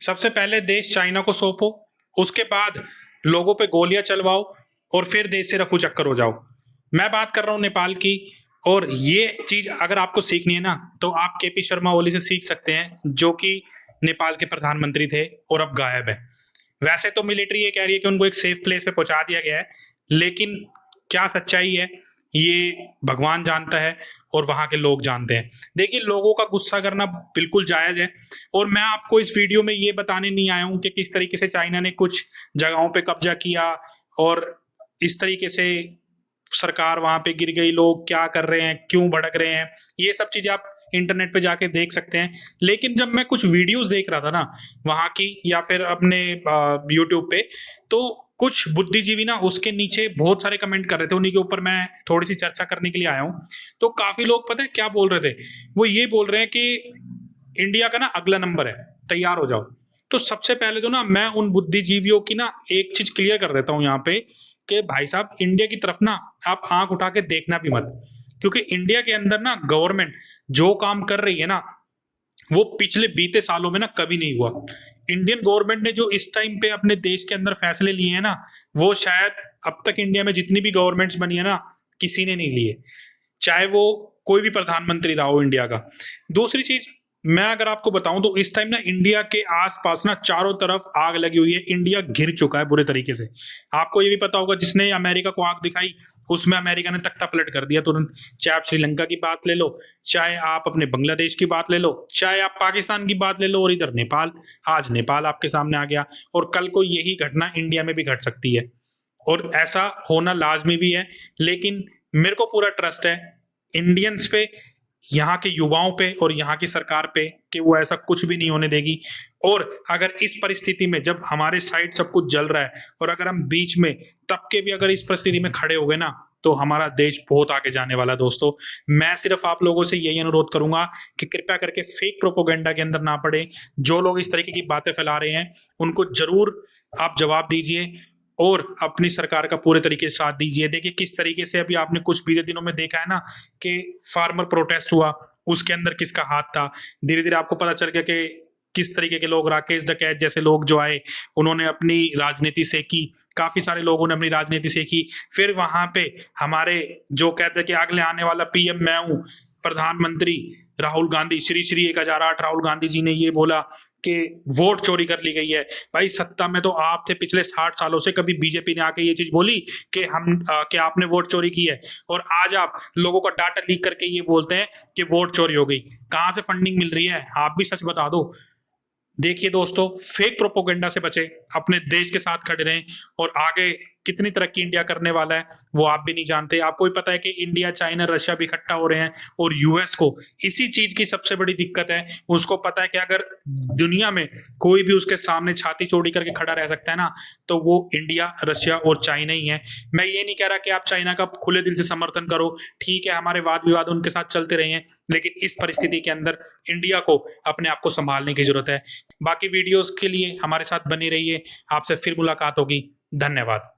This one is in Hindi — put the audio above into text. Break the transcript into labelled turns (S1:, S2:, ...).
S1: सबसे पहले देश चाइना को सौंपो, उसके बाद लोगों पे गोलियां चलवाओ और फिर देश से रफू चक्कर हो जाओ। मैं बात कर रहा हूं नेपाल की, और ये चीज अगर आपको सीखनी है ना तो आप केपी शर्मा ओली से सीख सकते हैं, जो कि नेपाल के प्रधानमंत्री थे और अब गायब है। वैसे तो मिलिट्री ये कह रही है कि उनको एक सेफ प्लेस पे पहुंचा दिया गया है, लेकिन क्या सच्चाई है ये भगवान जानता है और वहां के लोग जानते हैं। देखिए, लोगों का गुस्सा करना बिल्कुल जायज है, और मैं आपको इस वीडियो में ये बताने नहीं आया हूं कि किस तरीके से चाइना ने कुछ जगहों पे कब्जा किया और इस तरीके से सरकार वहां पे गिर गई, लोग क्या कर रहे हैं, क्यों भड़क रहे हैं, ये सब चीजें आप इंटरनेट पे जाके देख सकते हैं। लेकिन जब मैं कुछ वीडियोस देख रहा था ना वहां की, या फिर अपने यूट्यूब पे, तो कुछ बुद्धिजीवी ना उसके नीचे बहुत सारे कमेंट कर रहे थे, उन्हीं के ऊपर मैं थोड़ी सी चर्चा करने के लिए आया हूँ। तो काफी लोग पता है क्या बोल रहे थे, वो ये बोल रहे हैं कि इंडिया का ना अगला नंबर है, तैयार हो जाओ। तो सबसे पहले तो ना मैं उन बुद्धिजीवियों की ना एक चीज क्लियर कर देता हूँ यहाँ पे, कि भाई साहब, इंडिया की तरफ ना आप आंख उठा के देखना भी मत, क्योंकि इंडिया के अंदर ना गवर्नमेंट जो काम कर रही है ना वो पिछले बीते सालों में ना कभी नहीं हुआ। इंडियन गवर्नमेंट ने जो इस टाइम पे अपने देश के अंदर फैसले लिए हैं ना, वो शायद अब तक इंडिया में जितनी भी गवर्नमेंट्स बनी है ना किसी ने नहीं लिए, चाहे वो कोई भी प्रधानमंत्री रहा हो इंडिया का। दूसरी चीज मैं अगर आपको बताऊं तो इस टाइम ना इंडिया के आसपास ना चारों तरफ आग लगी हुई है, इंडिया घिर चुका है बुरे तरीके से। आपको ये भी पता होगा, जिसने अमेरिका को आग दिखाई उसमें अमेरिका ने तख्ता पलट कर दिया तुरंत। चाहे आप श्रीलंका की बात ले लो, चाहे आप अपने बांग्लादेश की बात ले लो, चाहे आप पाकिस्तान की बात ले लो, और इधर नेपाल, आज नेपाल आपके सामने आ गया, और कल को यही घटना इंडिया में भी घट सकती है, और ऐसा होना लाजमी भी है। लेकिन मेरे को पूरा ट्रस्ट है इंडियंस पे, यहाँ के युवाओं पे और यहाँ की सरकार पे, कि वो ऐसा कुछ भी नहीं होने देगी। और अगर इस परिस्थिति में जब हमारे साइड सब कुछ जल रहा है और अगर हम बीच में तब के भी अगर इस परिस्थिति में खड़े हो गए ना, तो हमारा देश बहुत आगे जाने वाला है। दोस्तों, मैं सिर्फ आप लोगों से यही अनुरोध करूंगा कि कृपया करके फेक प्रोपोगेंडा के अंदर ना पड़े। जो लोग इस तरीके की बातें फैला रहे हैं उनको जरूर आप जवाब दीजिए और अपनी सरकार का पूरे तरीके से साथ दीजिए। देखिए किस तरीके से अभी आपने कुछ बीते दिनों में देखा है ना कि फार्मर प्रोटेस्ट हुआ, उसके अंदर किसका हाथ था। धीरे धीरे आपको पता चल गया कि किस तरीके के लोग, राकेश डकैत जैसे लोग जो आए, उन्होंने अपनी राजनीति से की, काफी सारे लोगों ने अपनी राजनीति से की। फिर वहां पे हमारे जो कहते हैं कि अगले आने वाला पीएम मैं हूं, प्रधानमंत्री राहुल गांधी, श्री श्री 1008 राहुल गांधी जी ने ये बोला कि वोट चोरी कर ली गई है। भाई, सत्ता में तो आप थे पिछले 60 सालों से, कभी बीजेपी ने आके ये चीज बोली कि कि आपने वोट चोरी की है? और आज आप लोगों का डाटा लीक करके ये बोलते हैं कि वोट चोरी हो गई। कहां से फंडिंग मिल रही है? आप भी सच बता दो। देखिए दोस्तों, फेक प्रोपोगेंडा से बचे, अपने देश के साथ खड़े रहें, और आगे कितनी तरक्की इंडिया करने वाला है वो आप भी नहीं जानते। आपको भी पता है कि इंडिया, चाइना, रशिया भी इकट्ठा हो रहे हैं, और यूएस को इसी चीज की सबसे बड़ी दिक्कत है। उसको पता है कि अगर दुनिया में कोई भी उसके सामने छाती चौड़ी करके खड़ा रह सकता है ना, तो वो इंडिया, रशिया और चाइना ही है। मैं ये नहीं कह रहा कि आप चाइना का खुले दिल से समर्थन करो, ठीक है, हमारे वाद विवाद उनके साथ चलते रहे हैं, लेकिन इस परिस्थिति के अंदर इंडिया को अपने आप को संभालने की जरूरत है। बाकी वीडियोस के लिए हमारे साथ बने रहिए, आपसे फिर मुलाकात होगी। धन्यवाद।